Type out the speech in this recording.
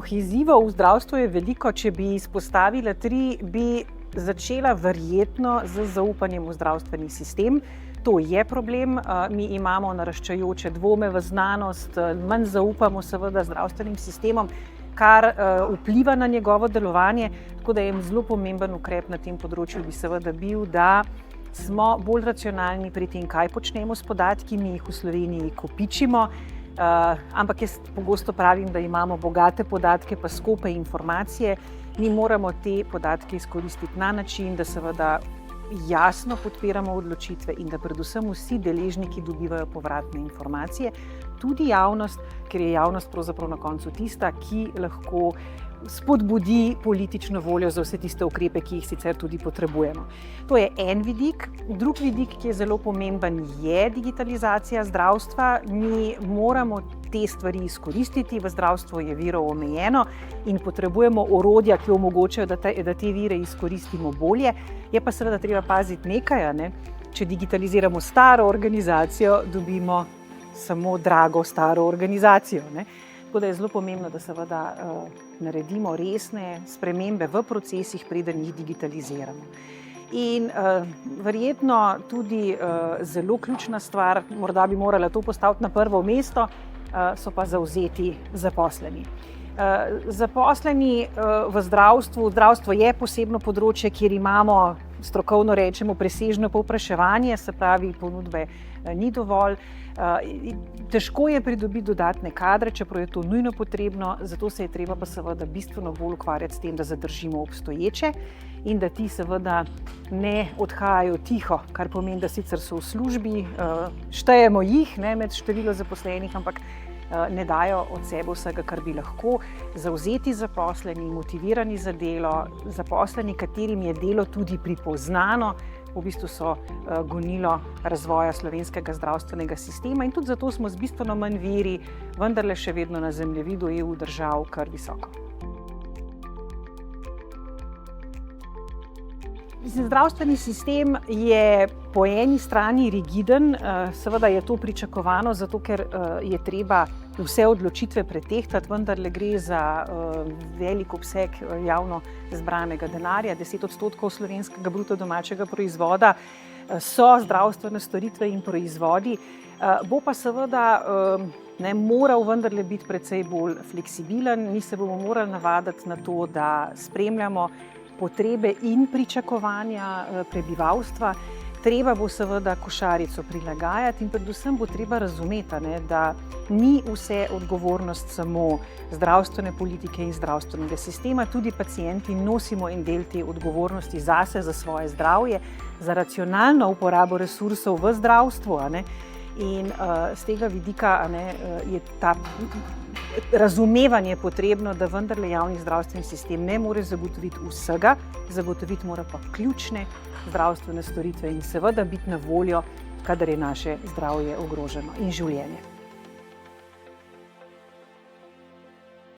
Izzivov v zdravstvu je veliko. Če bi izpostavila 3, bi začela verjetno z zaupanjem v zdravstveni sistem. To je problem. Mi imamo naraščajoče dvome v znanost, manj zaupamo seveda zdravstvenim sistemom, kar vpliva na njegovo delovanje. Tako da je zelo pomemben ukrep na tem področju bi seveda bil, da smo bolj racionalni pri tem, kaj počnemo s podatki, mi jih v Sloveniji kopičimo. Ampak jaz pogosto pravim, da imamo bogate podatke pa skope informacije. Mi moramo te podatke izkoristiti na način, da seveda jasno podpiramo odločitve in da predvsem vsi deležniki dobivajo povratne informacije, tudi javnost, ker je javnost pravzaprav na koncu tista, ki lahko spodbudi politično voljo za vse tiste ukrepe, ki jih sicer tudi potrebujemo. To je en vidik. Drugi vidik, ki je zelo pomemben, je digitalizacija zdravstva. Mi moramo te stvari izkoristiti, v zdravstvu je virov omejeno in potrebujemo orodja, ki omogočajo, da te vire izkoristimo bolje. Je pa seveda treba paziti nekaj, Če digitaliziramo staro organizacijo, dobimo samo drago staro organizacijo, Tako da je zelo pomembno, da seveda naredimo resne spremembe v procesih, preden jih digitaliziramo. In verjetno tudi zelo ključna stvar, morda bi morala to postaviti na prvo mesto, so pa zavzeti zaposleni. Zaposleni v zdravstvu, zdravstvo je posebno področje, kjer imamo, strokovno rečemo, presežno povpraševanje, se pravi, ponudbe ni dovolj. Težko je pridobiti dodatne kadre, čeprav je to nujno potrebno, zato se je treba pa seveda bistveno bolj ukvarjati s tem, da zadržimo obstoječe in da ti seveda ne odhajajo tiho, kar pomeni, da sicer so v službi, štejemo jih med število zaposlenih, ampak ne dajo od sebe vsega, kar bi lahko. Zavzeti zaposleni, motivirani za delo, zaposleni, katerim je delo tudi pripoznano, v bistvu so gonilo razvoja slovenskega zdravstvenega sistema in tudi zato smo z bistveno manj viri vendarle še vedno na zemljevidu EU držav kar visoko. Zdravstveni sistem je po eni strani rigiden, seveda je to pričakovano, zato ker je treba vse odločitve pretehtati, vendarle gre za velik obseg javno zbranega denarja, 10% slovenskega bruto domačega proizvoda so zdravstvene storitve in proizvodi, bo pa seveda moral vendarle biti precej bolj fleksibilen. Mi se bomo morali navaditi na to, da spremljamo potrebe in pričakovanja prebivalstva. Treba bo seveda košarico prilagajati in predvsem bo treba razumeti, da ni vse odgovornost samo zdravstvene politike in zdravstvenega sistema, tudi pacienti nosimo en del te odgovornosti zase, za svoje zdravje, za racionalno uporabo resursov v zdravstvu. In z tega vidika je ta razumevanje potrebno, da vendarle javni zdravstveni sistem ne more zagotoviti vsega, zagotoviti mora pa ključne zdravstvene storitve in seveda biti na voljo, kadar je naše zdravje ogroženo in življenje.